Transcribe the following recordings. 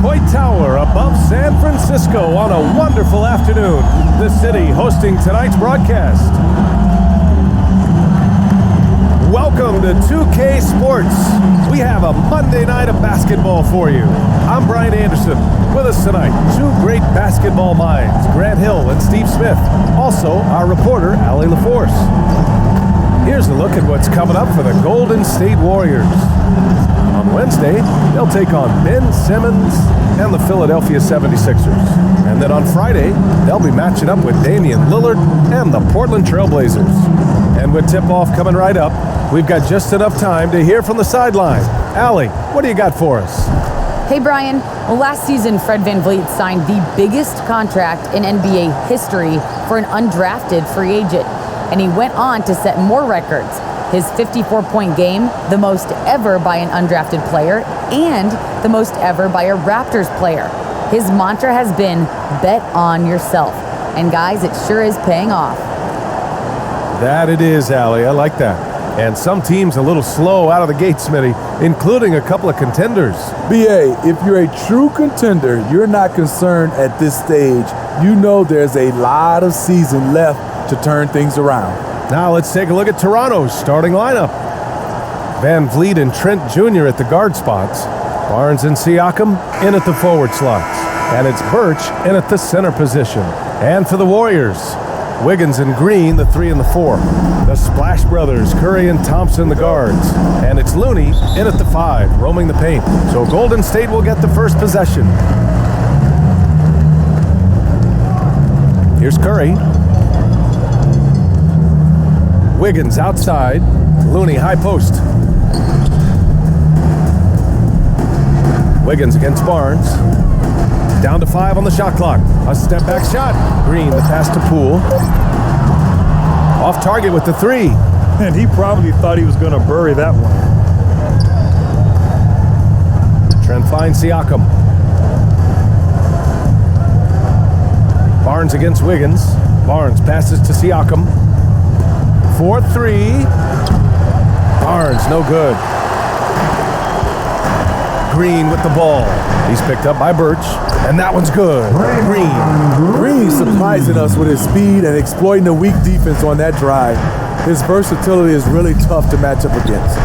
Coit Tower above San Francisco on a wonderful afternoon. The city hosting tonight's broadcast. Welcome to 2K Sports. We have a Monday night of basketball for you. I'm Brian Anderson. With us tonight, two great basketball minds, Grant Hill and Steve Smith. Also, our reporter, Allie LaForce. Here's a look at what's coming up for the Golden State Warriors. On Wednesday, they'll take on Ben Simmons and the Philadelphia 76ers. And then on Friday, they'll be matching up with Damian Lillard and the Portland Trail Blazers. And with tip-off coming right up, we've got just enough time to hear from the sideline. Allie, what do you got for us? Hey, Brian. Well, last season, Fred VanVleet signed the biggest contract in NBA history for an undrafted free agent. And he went on to set more records. His 54-point game, the most ever by an undrafted player, and the most ever by a Raptors player. His mantra has been, bet on yourself. And guys, it sure is paying off. That it is, Allie. I like that. And some teams a little slow out of the gate, Smitty, including a couple of contenders. BA, if you're a true contender, you're not concerned at this stage. You know there's a lot of season left to turn things around. Now let's take a look at Toronto's starting lineup. VanVleet and Trent Jr. at the guard spots. Barnes and Siakam in at the forward slots. And it's Birch in at the center position. And for the Warriors, Wiggins and Green, the 3 and the 4. The Splash Brothers, Curry and Thompson, the guards. And it's Looney in at the 5, roaming the paint. So Golden State will get the first possession. Here's Curry. Wiggins outside. Looney high post. Wiggins against Barnes. Down to 5 on the shot clock. A step back shot. Green, the pass to Poole. Off target with the 3. And he probably thought he was going to bury that one. Trent finds Siakam. Barnes against Wiggins. Barnes passes to Siakam. 4-3. Barnes, no good. Green with the ball. He's picked up by Birch, and that one's good. Green surprising us with his speed and exploiting the weak defense on that drive. His versatility is really tough to match up against.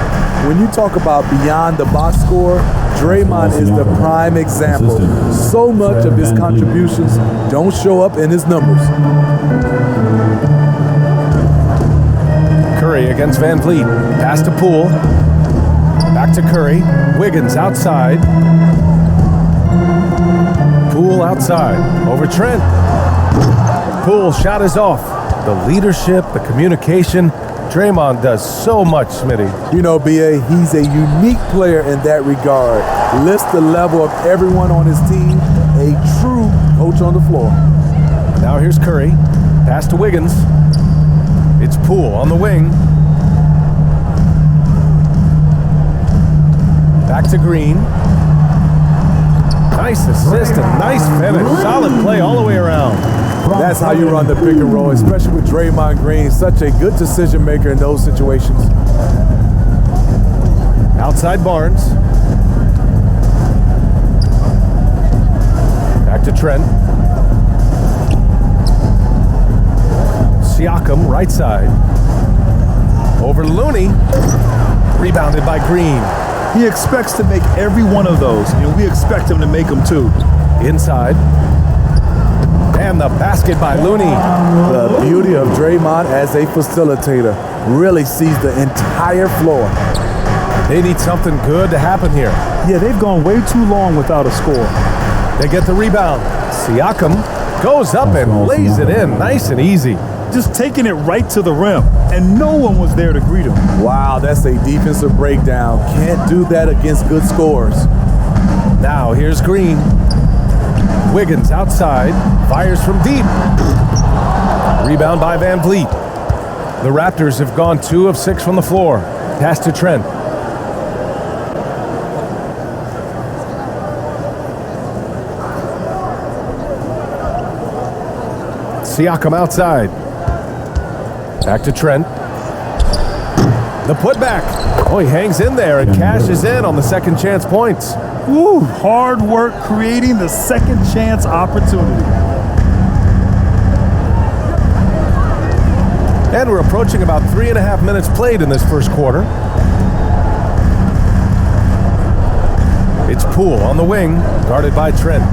When you talk about beyond the box score, Draymond is the prime example. So much of his contributions don't show up in his numbers. Curry against VanVleet. Pass to Poole. Back to Curry. Wiggins outside. Poole outside. Over Trent. Poole shot is off. The leadership, the communication. Draymond does so much, Smitty. You know, BA, he's a unique player in that regard. Lifts the level of everyone on his team. A true coach on the floor. Now here's Curry. Pass to Wiggins. It's Poole on the wing. Back to Green. Nice assist and nice finish. Solid play all the way around. That's how you run the pick and roll, especially with Draymond Green. Such a good decision maker in those situations. Outside Barnes. Back to Trent. Siakam, right side. Over Looney. Rebounded by Green. He expects to make every one of those, and we expect him to make them too. Inside. And the basket by Looney. The beauty of Draymond as a facilitator really sees the entire floor. They need something good to happen here. Yeah, they've gone way too long without a score. They get the rebound. Siakam goes up and lays it in nice and easy. Just taking it right to the rim, and no one was there to greet him. Wow, that's a defensive breakdown. Can't do that against good scores. Now here's Green. Wiggins outside, fires from deep. Rebound by VanVleet. The Raptors have gone 2 of 6 from the floor. Pass to Trent. Siakam outside. Back to Trent. The putback. Oh, he hangs in there and cashes in on the second chance points. Woo, hard work creating the second chance opportunity. And we're approaching about 3.5 minutes played in this first quarter. It's Poole on the wing, guarded by Trent.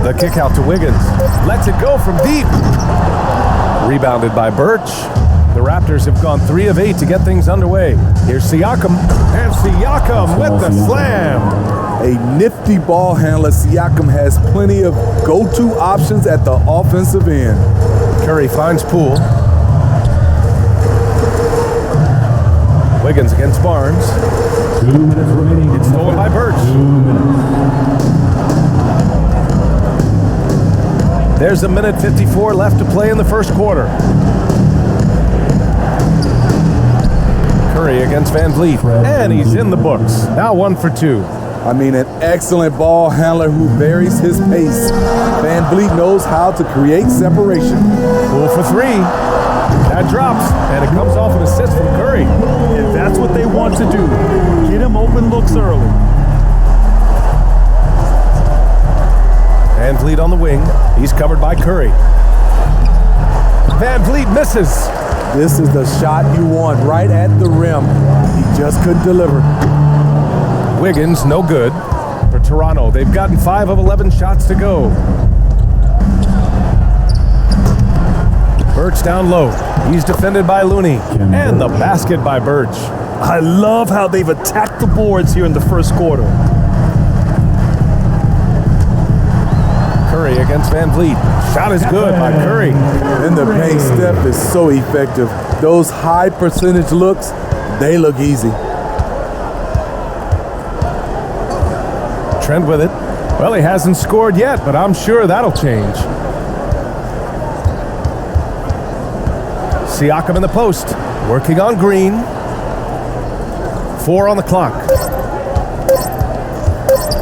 The kick out to Wiggins. Lets it go from deep. Rebounded by Birch. The Raptors have gone 3 of 8 to get things underway. Here's Siakam. And Siakam with the slam. A nifty ball handler. Siakam has plenty of go-to options at the offensive end. Curry finds Poole. Wiggins against Barnes. 2 minutes remaining. It's stolen by Birch. 2 minutes. There's 1:54 left to play in the first quarter. Curry against Van Vliet, and he's in the books. Now 1 for 2. I mean, an excellent ball handler who varies his pace. Van Vliet knows how to create separation. Poole for 3. That drops, and it comes off an assist from Curry. And that's what they want to do. Get him open looks early. Van Vliet on the wing. He's covered by Curry. Van Vliet misses. This is the shot you want, right at the rim. He just couldn't deliver. Wiggins, no good. For Toronto, they've gotten 5 of 11 shots to go. Birch down low. He's defended by Looney. And the basket by Birch. I love how they've attacked the boards here in the first quarter. Curry against Van Vliet. Shot is good by Curry. And the paint step is so effective. Those high percentage looks, they look easy. Trent with it. Well, he hasn't scored yet, but I'm sure that'll change. Siakam in the post, working on Green. 4 on the clock.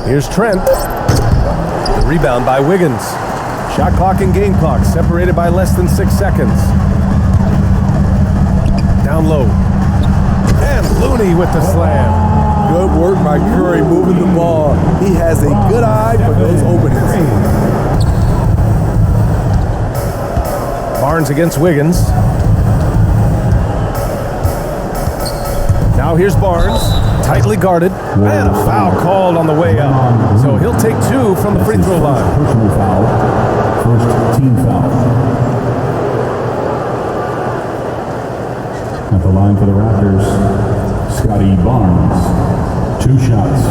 Here's Trent. The rebound by Wiggins. Shot clock and game clock separated by less than 6 seconds. Down low. And Looney with the slam. Good work by Curry moving the ball. He has a good eye for those openings. Barnes against Wiggins. Now here's Barnes, tightly guarded, and a foul called on the way out. So he'll take 2 from the free throw line. Personal foul. First team foul. At the line for the Raptors, Scotty Barnes. 2 shots.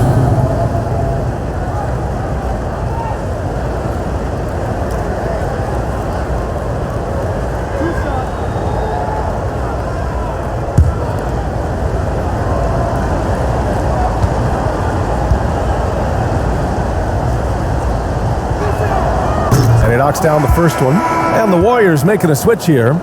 And he knocks down the first one. And the Warriors making a switch here.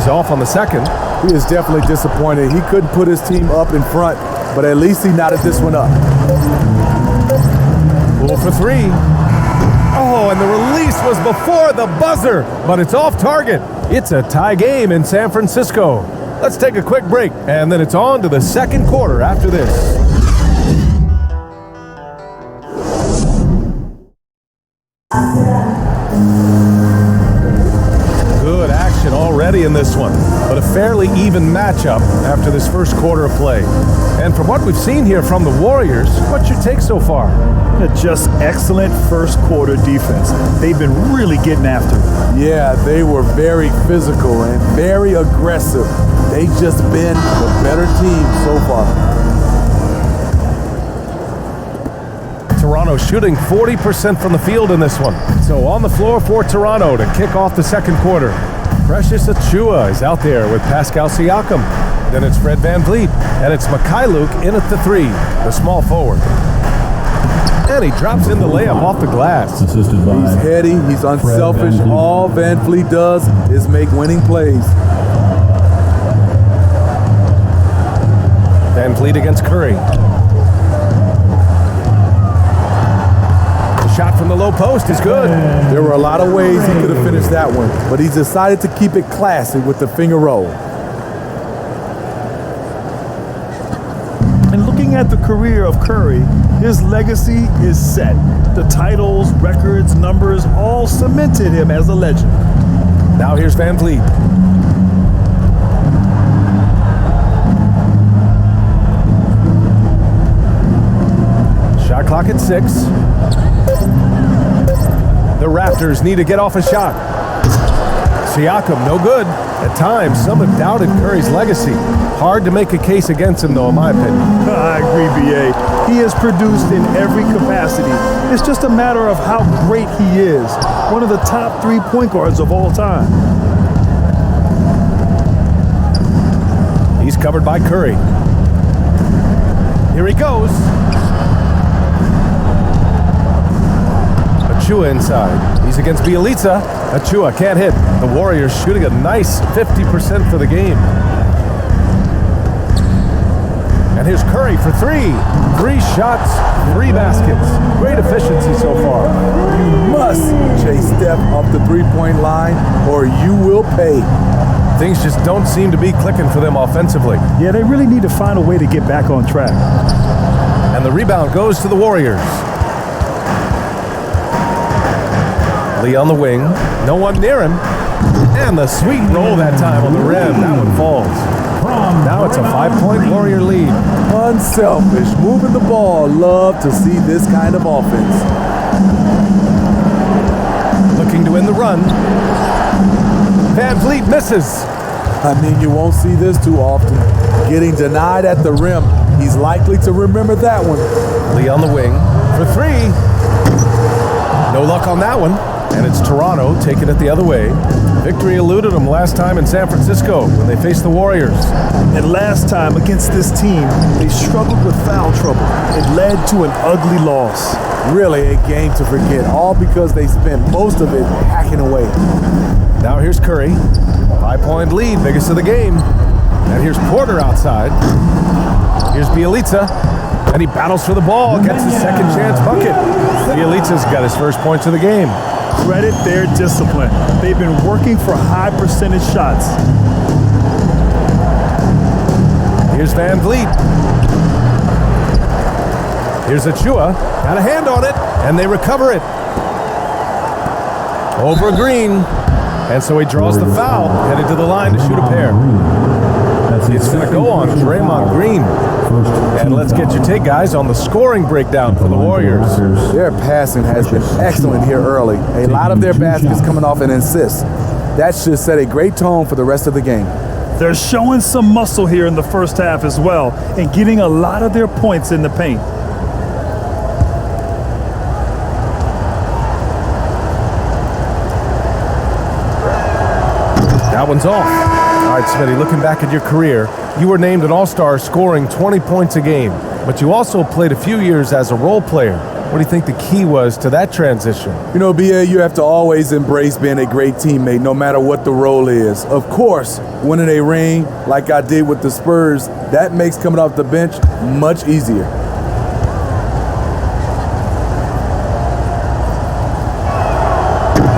Off on the second. He is definitely disappointed. He couldn't put his team up in front, but at least he knotted this one up. Poole for 3. Oh, and the release was before the buzzer, but it's off target. It's a tie game in San Francisco. Let's take a quick break, and then it's on to the second quarter after this. Already in this one, but a fairly even matchup after this first quarter of play. And from what we've seen here from the Warriors, what's your take so far? Just excellent first quarter defense. They've been really getting after it. Yeah, they were very physical and very aggressive. They've just been the better team so far. Toronto shooting 40% from the field in this one. So on the floor for Toronto to kick off the second quarter. Precious Achiuwa is out there with Pascal Siakam. Then it's Fred Van Vliet, and it's Mikhailuk in at the 3, the small forward. And he drops in the layup off the glass. Assisted by He's heady, he's unselfish. All Van Vliet does is make winning plays. VanVleet against Curry. The shot from the low post is good. There were a lot of ways he could have finished that one, but he decided to keep it classy with the finger roll. And looking at the career of Curry, his legacy is set. The titles, records, numbers all cemented him as a legend. Now here's VanVleet. Shot clock at 6. The Raptors need to get off a shot. Siakam, no good. At times, some have doubted Curry's legacy. Hard to make a case against him, though, in my opinion. I agree, B.A. He has produced in every capacity. It's just a matter of how great he is. One of the top 3 point guards of all time. He's covered by Curry. Here he goes. Achua inside. He's against Bjelica. Achua can't hit. The Warriors shooting a nice 50% for the game. And here's Curry for 3. 3 shots, 3 baskets. Great efficiency so far. You must chase Steph off the three-point line or you will pay. Things just don't seem to be clicking for them offensively. Yeah, they really need to find a way to get back on track. And the rebound goes to the Warriors. Lee on the wing. No one near him. And the sweet roll that time on the rim. That one falls. Now it's a 5-point Warrior lead. Unselfish, moving the ball. Love to see this kind of offense. Looking to win the run. VanVleet misses. I mean, you won't see this too often. Getting denied at the rim. He's likely to remember that one. Lee on the wing for 3. No luck on that one. And it's Toronto taking it the other way. Victory eluded them last time in San Francisco when they faced the Warriors. And last time against this team, they struggled with foul trouble. It led to an ugly loss. Really a game to forget, all because they spent most of it hacking away. Now here's Curry. 5-point lead, biggest of the game. And here's Porter outside. Here's Bjelica. And he battles for the ball, gets his second chance bucket. Bjelica's got his first points of the game. Credit their discipline. They've been working for high percentage shots. Here's VanVleet. Here's Achua. Got a hand on it, and they recover it. Over Green. And so he draws the foul, headed to the line to shoot a pair. It's going to go on Draymond Green. And let's get your take, guys, on the scoring breakdown for the Warriors. Their passing has been excellent here early. A lot of their baskets coming off an assist. That should set a great tone for the rest of the game. They're showing some muscle here in the first half as well and getting a lot of their points in the paint. That one's off. All right, Smitty, looking back at your career, you were named an All-Star scoring 20 points a game, but you also played a few years as a role player. What do you think the key was to that transition? You know, B.A., you have to always embrace being a great teammate, no matter what the role is. Of course, winning a ring like I did with the Spurs, that makes coming off the bench much easier.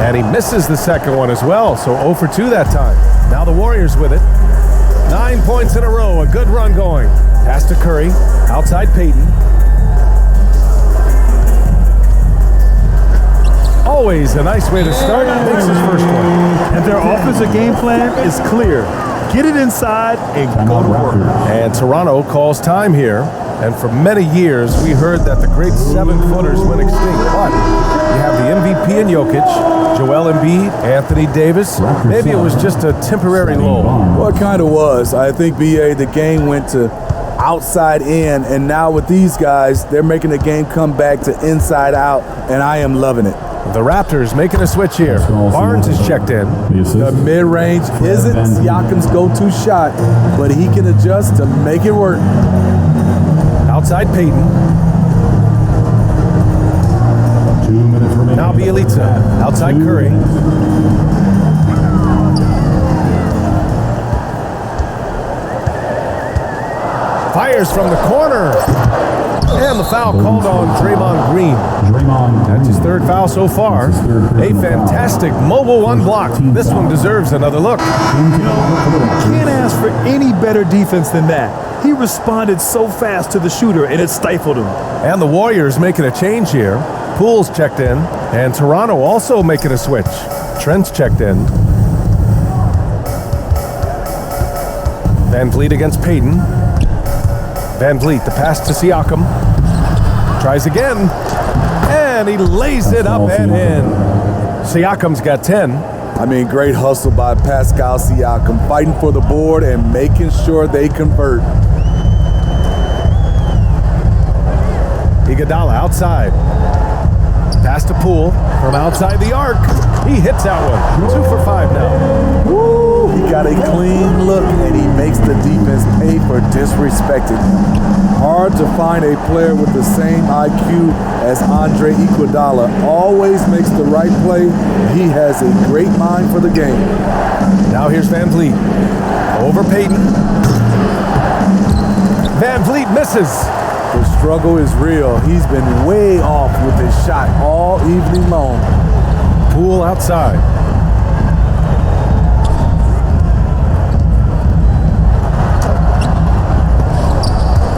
And he misses the second one as well, so 0 for 2 that time. Now the Warriors with it. 9 points in a row, a good run going. Pass to Curry, outside Payton. Always a nice way to start, makes his first one. And their offensive game plan is clear. Get it inside and go to work. And Toronto calls time here. And for many years, we heard that the great 7-footers went extinct. But you have the MVP in Jokic, Joel Embiid, Anthony Davis. Maybe it was just a temporary lull. Well, it kind of was. I think, B.A., the game went to outside in, and now with these guys, they're making the game come back to inside out, and I am loving it. The Raptors making a switch here. Barnes is checked in. The mid-range isn't Siakam's go-to shot, but he can adjust to make it work. Outside Payton. 2 minutes remaining. Now Bjelica. Outside Curry. Fires from the corner. And the foul called on Draymond Green. That's his third foul so far. A fantastic mobile one block. This one deserves another look. Can't ask for any better defense than that. He responded so fast to the shooter, and it stifled him. And the Warriors making a change here. Poole's checked in, and Toronto also making a switch. Trent's checked in. Van Vliet against Payton. Van Vliet, the pass to Siakam. Tries again, and he lays it up and in. Siakam's got 10. I mean, great hustle by Pascal Siakam, fighting for the board and making sure they convert. Iguodala outside. Pass to Poole from outside the arc. He hits that one. 2 for 5 now. Woo! He got a clean look, and he makes the defense pay for disrespecting. Hard to find a player with the same IQ as Andre Iguodala. Always makes the right play. He has a great mind for the game. Now here's Van Vliet. Over Payton. Van Vliet misses. The struggle is real. He's been way off with his shot all evening long. Poole outside.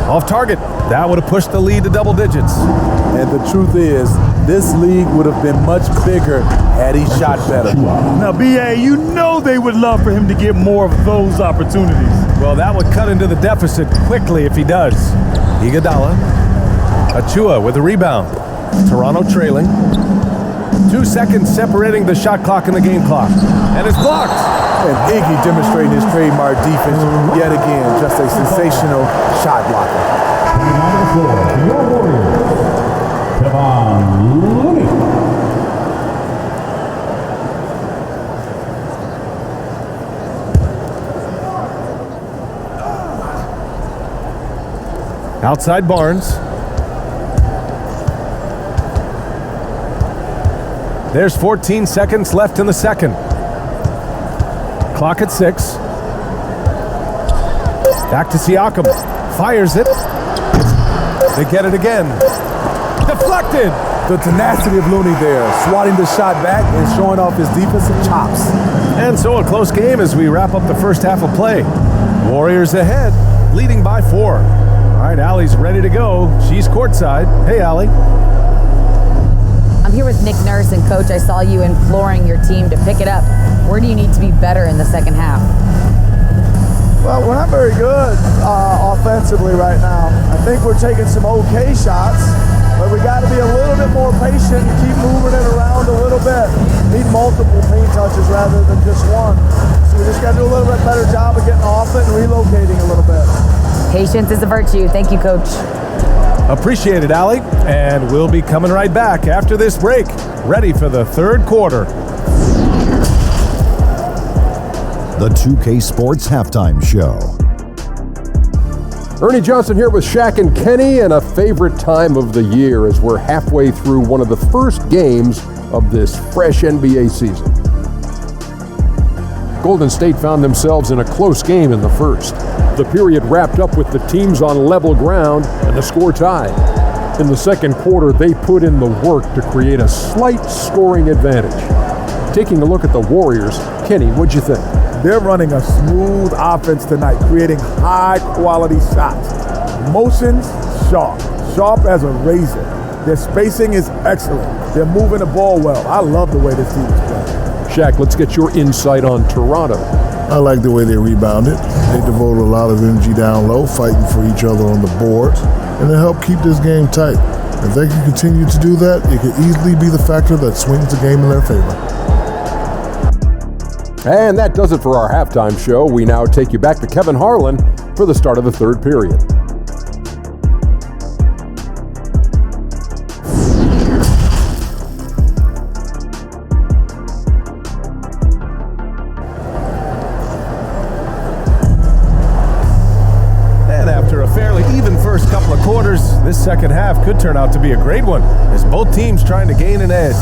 Off target. That would have pushed the lead to double digits. And the truth is, this league would have been much bigger had he shot better. Now, B.A., you know they would love for him to get more of those opportunities. Well, that would cut into the deficit quickly if he does. Iguodala. Achua with a rebound. Toronto trailing. 2 seconds separating the shot clock and the game clock. And it's blocked. And Iggy demonstrating his trademark defense yet again. Just a sensational shot blocker. Your Warriors, Kevon Looney. Outside Barnes. There's 14 seconds left in the second. Clock at 6. Back to Siakam. Fires it. They get it again. Deflected. The tenacity of Looney there, swatting the shot back and showing off his defensive chops. And so a close game as we wrap up the first half of play. Warriors ahead, leading by 4. All right, Allie's ready to go. She's courtside. Hey, Allie. I'm here with Nick Nurse, and Coach, I saw you imploring your team to pick it up. Where do you need to be better in the second half? Well, we're not very good offensively right now. I think we're taking some okay shots, but we got to be a little bit more patient and keep moving it around a little bit. Need multiple paint touches rather than just one. So we just got to do a little bit better job of getting off it and relocating a little bit. Patience is a virtue. Thank you, Coach. Appreciate it, Allie. And we'll be coming right back after this break, ready for the third quarter. The 2K Sports Halftime Show. Ernie Johnson here with Shaq and Kenny, and a favorite time of the year as we're halfway through one of the first games of this fresh NBA season. Golden State found themselves in a close game in the first. The period wrapped up with the teams on level ground and the score tied. In the second quarter, they put in the work to create a slight scoring advantage. Taking a look at the Warriors, Kenny, what'd you think? They're running a smooth offense tonight, creating high-quality shots. Motions, sharp. Sharp as a razor. Their spacing is excellent. They're moving the ball well. I love the way this team is playing. Shaq, let's get your insight on Toronto. I like the way they rebounded. They devoted a lot of energy down low, fighting for each other on the boards, and it helped keep this game tight. If they can continue to do that, it could easily be the factor that swings the game in their favor. And that does it for our halftime show. We now take you back to Kevin Harlan for the start of the third period. And after a fairly even first couple of quarters, this second half could turn out to be a great one as both teams trying to gain an edge.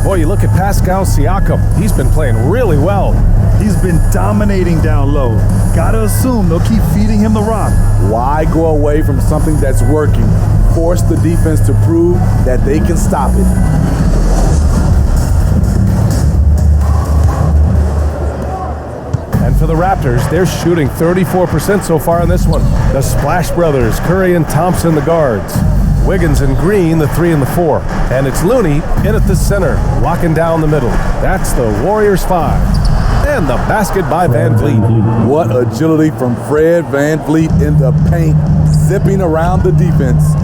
Boy, you look at Pascal Siakam. He's been playing really well. He's been dominating down low. Gotta assume they'll keep feeding him the rock. Why go away from something that's working? Force the defense to prove that they can stop it. And for the Raptors, they're shooting 34% so far in this one. The Splash Brothers, Curry and Thompson, the guards. Wiggins and Green, the 3 and the 4. And it's Looney in at the center, locking down the middle. That's the Warriors 5. And the basket by Van Vliet. What agility from Fred Van Vliet in the paint, zipping around the defense.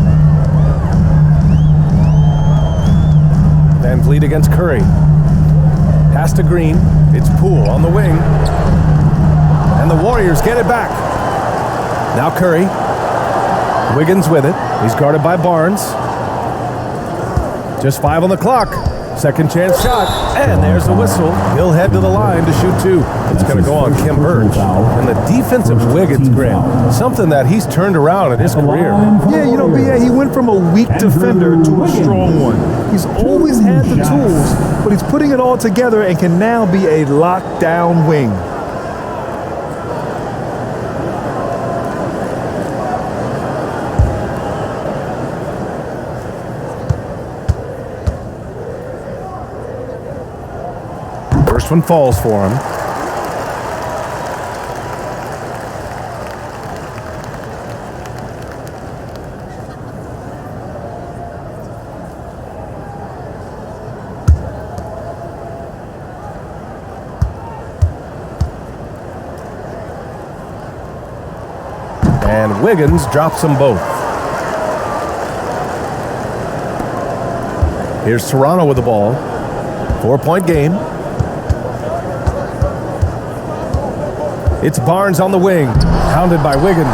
Van Vliet against Curry. Pass to Green. It's Poole on the wing. And the Warriors get it back. Now Curry. Wiggins with it. He's guarded by Barnes. Just 5 on the clock. Second chance shot. And there's the whistle. He'll head to the line to shoot 2. It's going to go on Kim Birch. And the defensive Wiggins, Grant, something that he's turned around in his career. Yeah, you know, B.A., he went from a weak defender to a strong one. He's always had the tools, but he's putting it all together and can now be a lockdown wing. First one falls for him. And Wiggins drops them both. Here's Toronto with the ball. 4-point game. It's Barnes on the wing, hounded by Wiggins.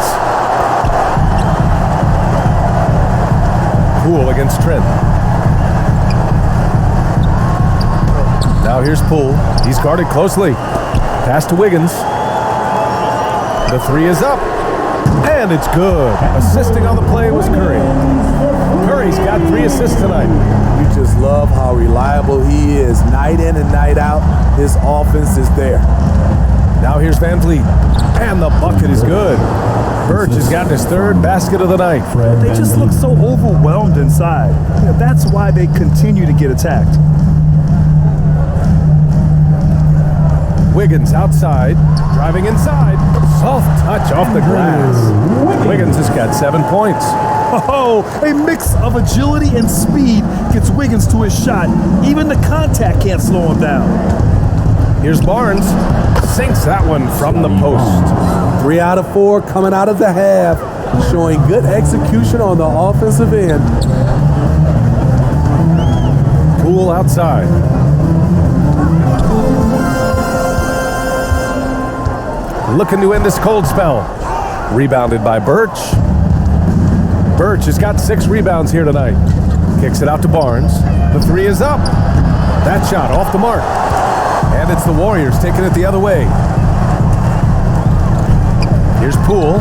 Poole against Trent. Now here's Poole. He's guarded closely. Pass to Wiggins. The 3 is up. And it's good. Assisting on the play was Curry. Curry's got 3 assists tonight. You just love how reliable he is. Night in and night out, his offense is there. Now here's Van Vliet. And the bucket is good. Birch has gotten his 3rd basket of the night. They just look so overwhelmed inside. You know, that's why they continue to get attacked. Wiggins outside, driving inside. Soft touch off the glass. Wiggins has got 7 points. Oh, a mix of agility and speed gets Wiggins to his shot. Even the contact can't slow him down. Here's Barnes. Sinks that one from the post. 3 out of 4 coming out of the half, showing good execution on the offensive end. Poole outside. Looking to end this cold spell. Rebounded by Birch. Birch has got 6 rebounds here tonight. Kicks it out to Barnes. The 3 is up. That shot off the mark. And it's the Warriors taking it the other way. Here's Poole.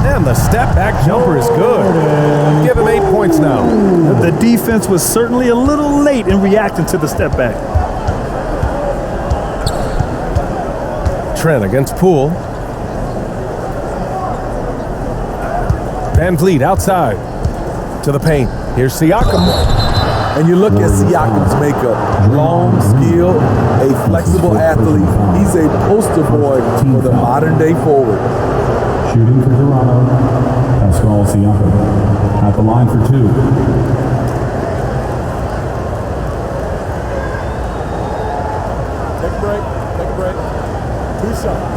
And the step-back jumper is good. Give him 8 points now. The defense was certainly a little late in reacting to the step-back. Trent against Poole. Van Vliet outside to the paint. Here's Siakam. And you look at Siakam's makeup. Long, skilled, a flexible athlete. He's a poster boy for the modern-day forward. Shooting for Toronto, Pascal Siakam at the line for 2. Take a break. Take a break. 2 shots.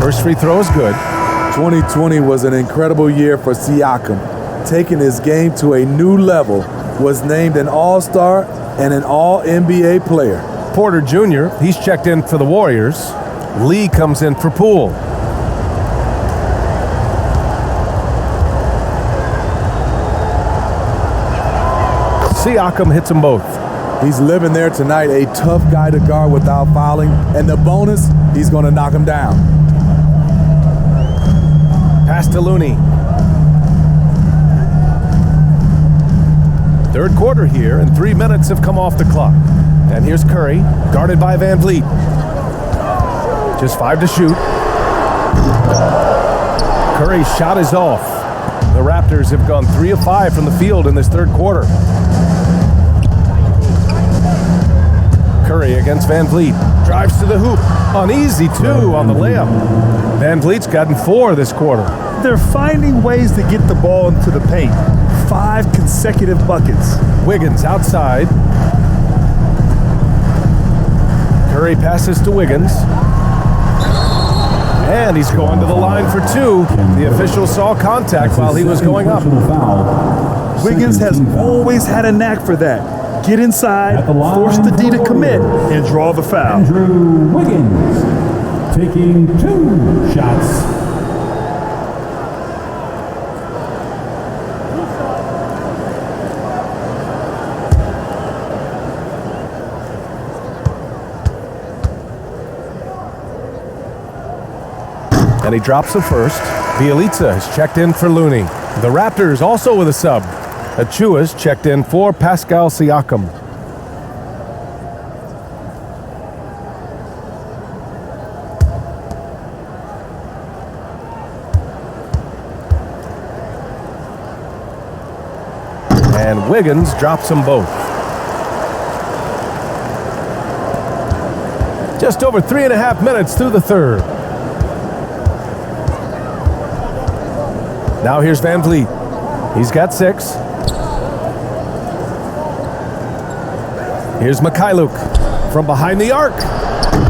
First free throw is good. 2020 was an incredible year for Siakam. Taking his game to a new level, was named an All-Star and an All-NBA player. Porter Jr., he's checked in for the Warriors. Lee comes in for Poole. Siakam hits them both. He's living there tonight, a tough guy to guard without fouling. And the bonus, he's going to knock him down. Pass to Looney. Third quarter here, and 3 minutes have come off the clock. And here's Curry, guarded by Van Vliet. Just 5 to shoot. Curry's shot is off. The Raptors have gone 3 of 5 from the field in this third quarter. Curry against Van Vliet. Drives to the hoop. Uneasy, too, on the layup. Van Vliet's gotten 4 this quarter. They're finding ways to get the ball into the paint. 5 consecutive buckets. Wiggins outside. Curry passes to Wiggins. And he's going to the line for 2. The official saw contact while he was going up. Wiggins has always had a knack for that. Get inside, force the D to commit, and draw the foul. Andrew Wiggins taking 2 shots. And he drops the first. Bielitsa has checked in for Looney. The Raptors also with a sub. Achua's checked in for Pascal Siakam. And Wiggins drops them both. Just over 3.5 minutes through the third. Now here's Van Vliet. He's got 6. Here's Mikhailuk from behind the arc.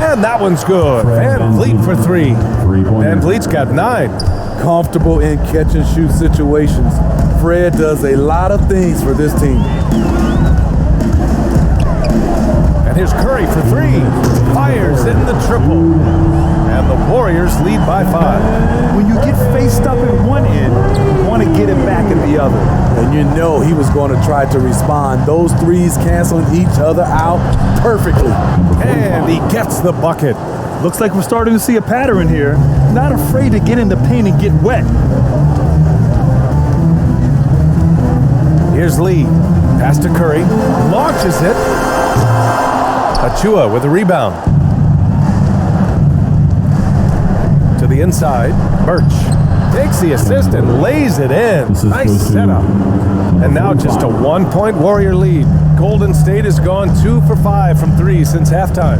And that one's good. Van Vliet for 3. Van Vliet's got 9. Comfortable in catch and shoot situations. Fred does a lot of things for this team. And here's Curry for 3. Fires in the triple. And the Warriors lead by 5. When you get faced up at one end, you want to get it back at the other. And you know he was going to try to respond. Those threes canceling each other out perfectly. And he gets the bucket. Looks like we're starting to see a pattern here. Not afraid to get in the paint and get wet. Here's Lee. Pass to Curry. Launches it. Achua with a rebound. To the inside. Birch takes the assist and lays it in. Nice setup. And now just a 1-point Warrior lead. Golden State has gone 2 for 5 from 3 since halftime.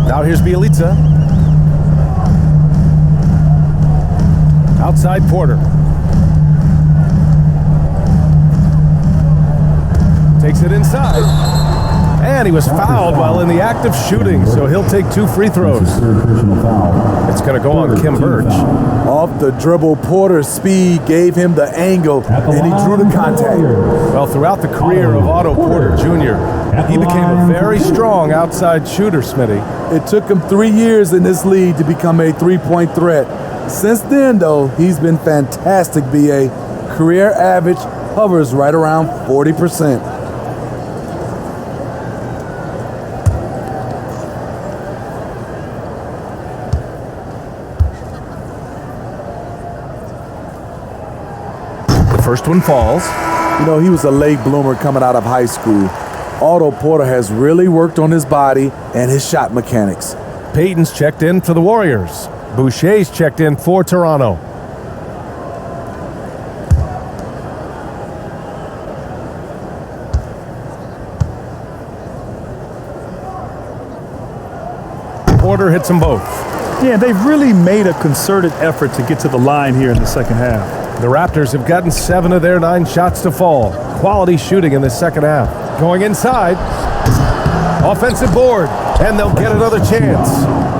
Now here's Bielitsa. Outside Porter. Takes it inside. And he was fouled while in the act of shooting, so he'll take 2 free throws. It's going to go on Kim Birch. Off the dribble, Porter's speed gave him the angle, and he drew the contact. Well, throughout the career of Otto Porter Jr., he became a very strong outside shooter, Smitty. It took him 3 years in this league to become a three-point threat. Since then, though, he's been fantastic, BA. Career average hovers right around 40%. First one falls. You know, he was a late bloomer coming out of high school. Otto Porter has really worked on his body and his shot mechanics. Payton's checked in for the Warriors. Boucher's checked in for Toronto. Porter hits them both. Yeah, they've really made a concerted effort to get to the line here in the second half. The Raptors have gotten 7 of their 9 shots to fall. Quality shooting in the second half. Going inside. Offensive board. And they'll get another chance.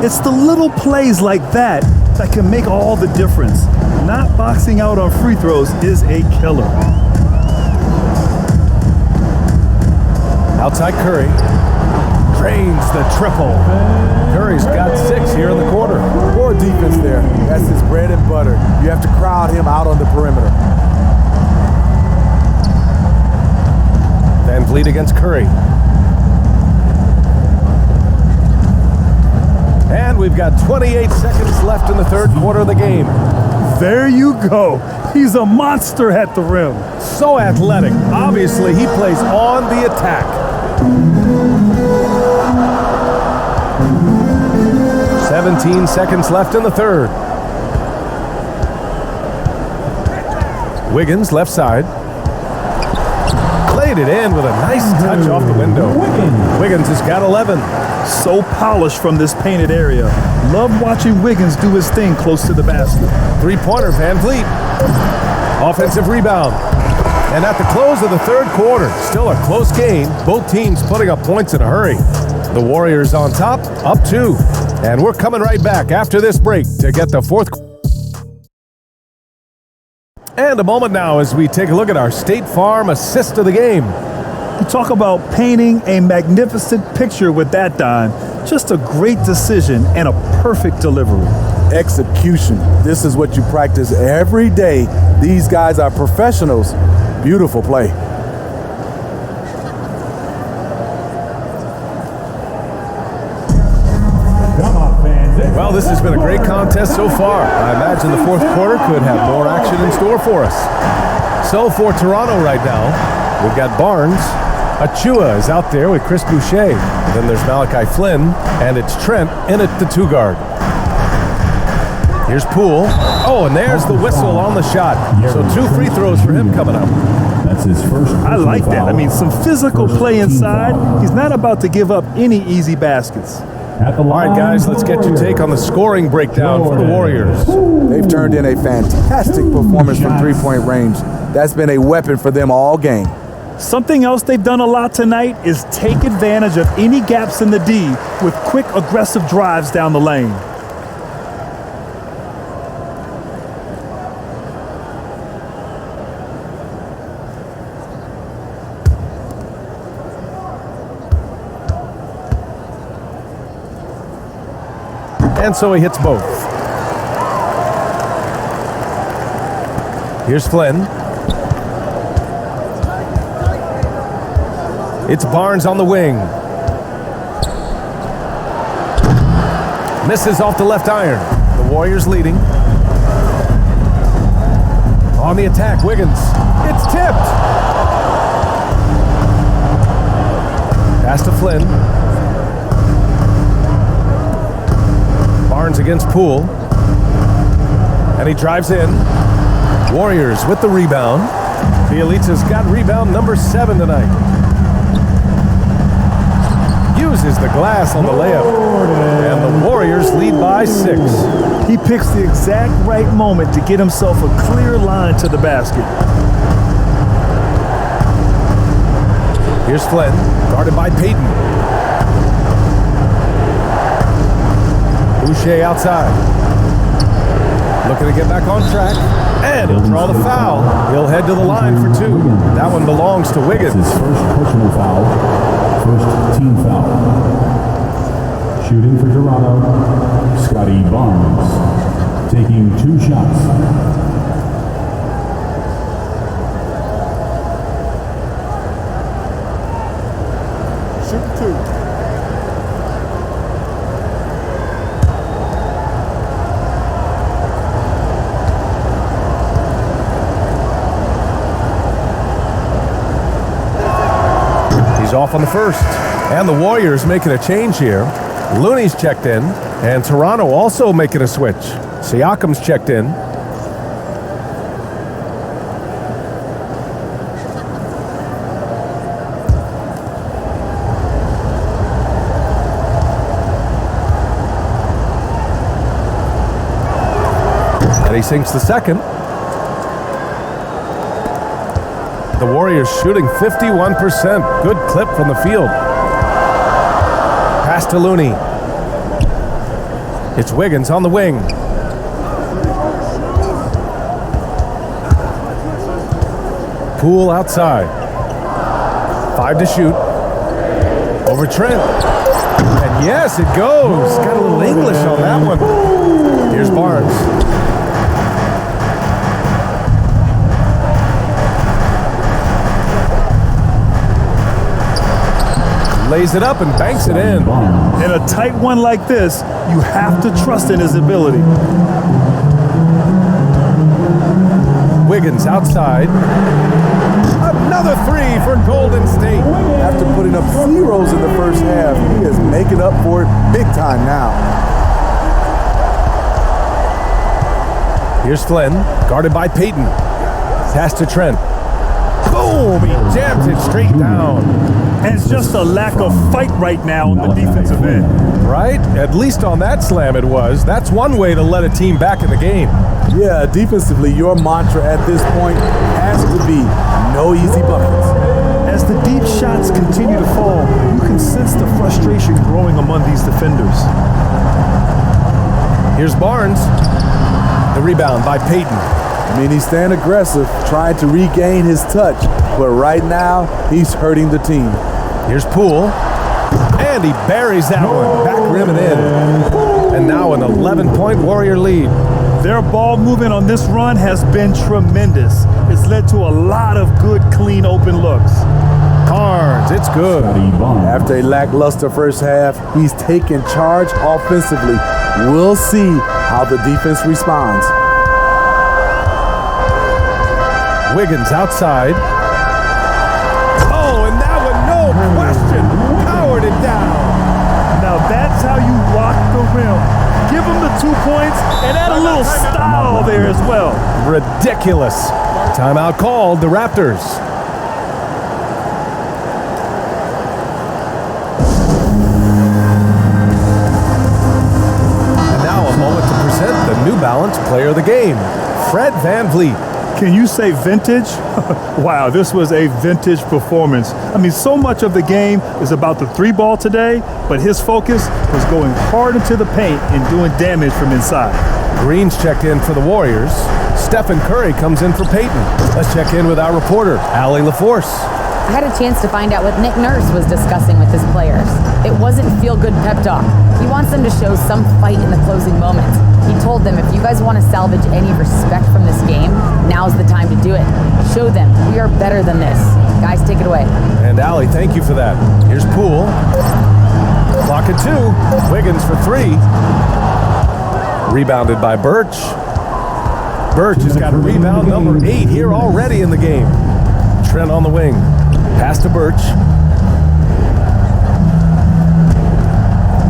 It's the little plays like that that can make all the difference. Not boxing out on free throws is a killer. Outside Curry. Drains the triple. Curry's got 6 here in the quarter. Poor defense there. That's his bread and butter. You have to crowd him out on the perimeter. Van Vliet VanVleet against Curry. And we've got 28 seconds left in the third quarter of the game. There you go. He's a monster at the rim. So athletic. Obviously, he plays on the attack. 17 seconds left in the third. Wiggins, left side. Played it in with a nice touch off the window. Wiggins has got 11. So polished from this painted area. Love watching Wiggins do his thing close to the basket. Three-pointer, VanVleet. Offensive rebound. And at the close of the third quarter, still a close game. Both teams putting up points in a hurry. The Warriors on top, up 2. And we're coming right back after this break to get the fourth. And a moment now as we take a look at our State Farm assist of the game. You talk about painting a magnificent picture with that dime. Just a great decision and a perfect delivery. Execution. This is what you practice every day. These guys are professionals. Beautiful play. Well, this has been a great contest so far. I imagine the fourth quarter could have more action in store for us. So for Toronto right now, we've got Barnes. Achua is out there with Chris Boucher. Then there's Malachi Flynn, and it's Trent in at the 2 guard. Here's Poole. Oh, and there's the whistle on the shot. So 2 free throws for him coming up. That's his first. I like that. I mean, some physical play inside. He's not about to give up any easy baskets. All right, guys, let's get your take on the scoring breakdown for the Warriors. They've turned in a fantastic performance from three-point range. That's been a weapon for them all game. Something else they've done a lot tonight is take advantage of any gaps in the D with quick, aggressive drives down the lane. And so he hits both. Here's Flynn. It's Barnes on the wing. Misses off the left iron. The Warriors leading. On the attack, Wiggins. It's tipped. Pass to Flynn. Barnes against Poole. And he drives in. Warriors with the rebound. Bielitsa's got rebound number 7 tonight. Uses the glass on the layup. And the Warriors lead by 6. He picks the exact right moment to get himself a clear line to the basket. Here's Flynn, guarded by Payton. Boucher outside. Looking to get back on track. And he'll draw the foul. He'll head to the line for 2. That one belongs to Wiggins. His first personal foul. First team foul. Shooting for Toronto, Scotty Barnes. Taking 2 shots. Shoot 2. He's off on the first. And the Warriors making a change here. Looney's checked in. And Toronto also making a switch. Siakam's checked in. And he sinks the second. The Warriors shooting 51%. Good clip from the field. Pass to Looney. It's Wiggins on the wing. Poole outside. 5 to shoot. Over Trent. And yes, it goes. Got a little English on that one. Here's Barnes. lays it up and banks it in. In a tight one like this, you have to trust in his ability. Wiggins outside. Another three for Golden State. After putting up zeros in the first half, he is making up for it big time now. Here's Flynn, guarded by Payton. Pass to Trent. Boom! He jams it straight down. And it's just a lack of fight right now on the defensive end. Right? At least on that slam it was. That's one way to let a team back in the game. Yeah, defensively, your mantra at this point has to be no easy buckets. As the deep shots continue to fall, you can sense the frustration growing among these defenders. Here's Barnes. The rebound by Payton. I mean, he's staying aggressive, trying to regain his touch, but right now, he's hurting the team. Here's Poole, and he buries that one, back rim and in. And now an 11-point Warrior lead. Their ball movement on this run has been tremendous. It's led to a lot of good, clean, open looks. Barnes, it's good. After a lackluster first half, he's taken charge offensively. We'll see how the defense responds. Wiggins outside. Oh, and that one, no question, powered it down. Now that's how you lock the rim. Give them the 2 points and add a little style there as well. Ridiculous. Timeout called, the Raptors. And now a moment to present the New Balance Player of the Game, Fred VanVleet. Can you say vintage? Wow, this was a vintage performance. I mean, so much of the game is about the three ball today, but his focus was going hard into the paint and doing damage from inside. Green's checked in for the Warriors. Stephen Curry comes in for Payton. Let's check in with our reporter, Allie LaForce. I had a chance to find out what Nick Nurse was discussing with his players. It wasn't feel-good pep talk. He wants them to show some fight in the closing moments. He told them, if you guys want to salvage any respect from this game, now's the time to do it. Show them we are better than this. Guys, take it away. And Allie, thank you for that. Here's Poole. Clock at 2. Wiggins for 3. Rebounded by Birch. Birch has got a rebound number 8 here already in the game. Trent on the wing. Pass to Birch.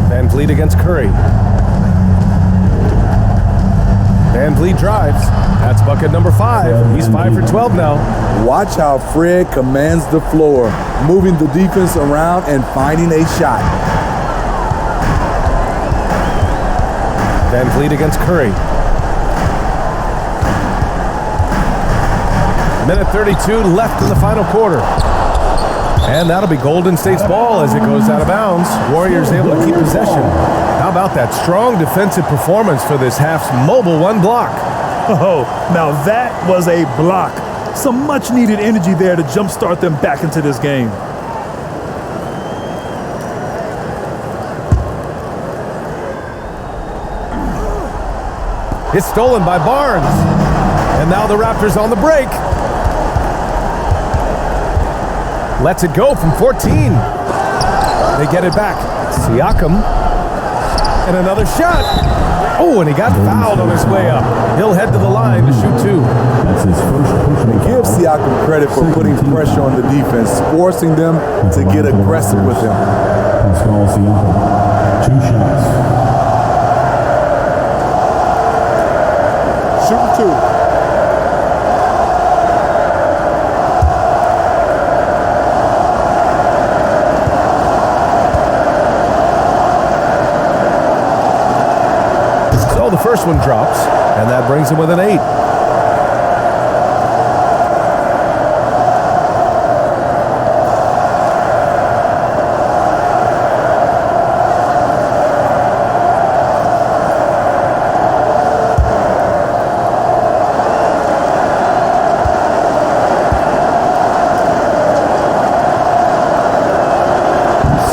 VanVleet against Curry. VanVleet drives. That's bucket number 5. He's 5 for 12 now. Watch how Fred commands the floor, moving the defense around and finding a shot. VanVleet against Curry. Minute 32 left in the final quarter. And that'll be Golden State's ball as it goes out of bounds. Warriors able to keep possession. How about that strong defensive performance for this half's mobile one block? Oh, now that was a block. Some much needed energy there to jumpstart them back into this game. It's stolen by Barnes. And now the Raptors on the break. Lets it go from 14. They get it back. Siakam. And another shot. Oh, and he got fouled on his way up. He'll head to the line to shoot 2. That's his first personal Give Siakam credit for putting pressure on the defense, forcing them to get aggressive with him. Pascal Siakam, 2 shots. Shooting 2. The first one drops, and that brings him with an 8.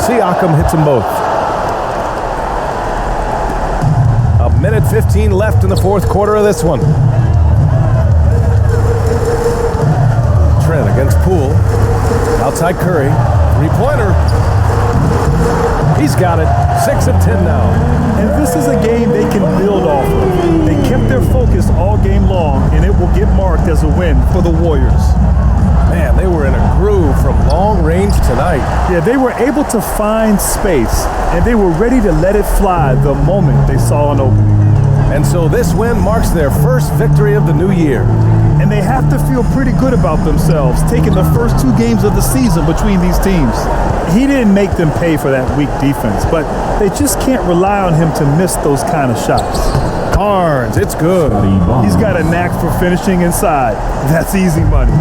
Siakam hits them both. Minute 15 left in the fourth quarter of this one. Trent against Poole. Outside Curry. 3-pointer. He's got it. 6 of 10 now. And this is a game they can build off of. They kept their focus all game long, and it will get marked as a win for the Warriors. Man, they were in a groove from long range tonight. Yeah, they were able to find space, and they were ready to let it fly the moment they saw an opening. And so this win marks their first victory of the new year. And they have to feel pretty good about themselves, taking the first 2 games of the season between these teams. He didn't make them pay for that weak defense, but they just can't rely on him to miss those kind of shots. Barnes, it's good. He's got a knack for finishing inside. That's easy money.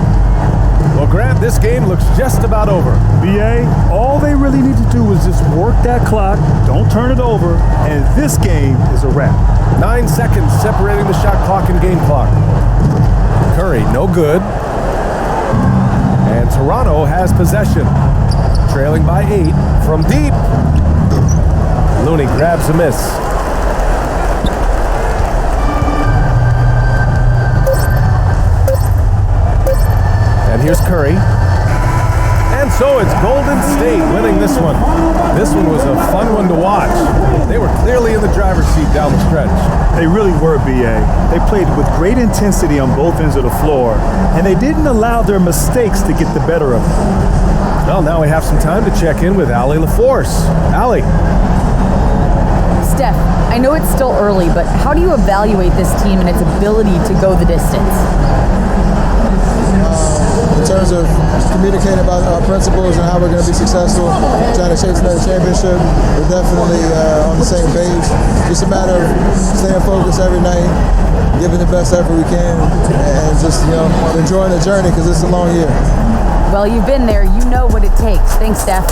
Well, Grant, this game looks just about over. BA, all they really need to do is just work that clock, don't turn it over, and this game is a wrap. 9 seconds separating the shot clock and game clock. Curry, no good. And Toronto has possession. Trailing by 8 from deep. Looney grabs a miss. And here's Curry. And so it's Golden State winning this one. This one was a fun one to watch. They were clearly in the driver's seat down the stretch. They really were, BA. They played with great intensity on both ends of the floor, and they didn't allow their mistakes to get the better of them. Well, now we have some time to check in with Allie LaForce. Allie. Steph, I know it's still early, but how do you evaluate this team and its ability to go the distance? In terms of communicating about our principles and how we're going to be successful, trying to chase another championship, we're definitely on the same page. Just a matter of staying focused every night, giving the best effort we can, and just enjoying the journey because it's a long year. Well, you've been there. You know what it takes. Thanks, Steph.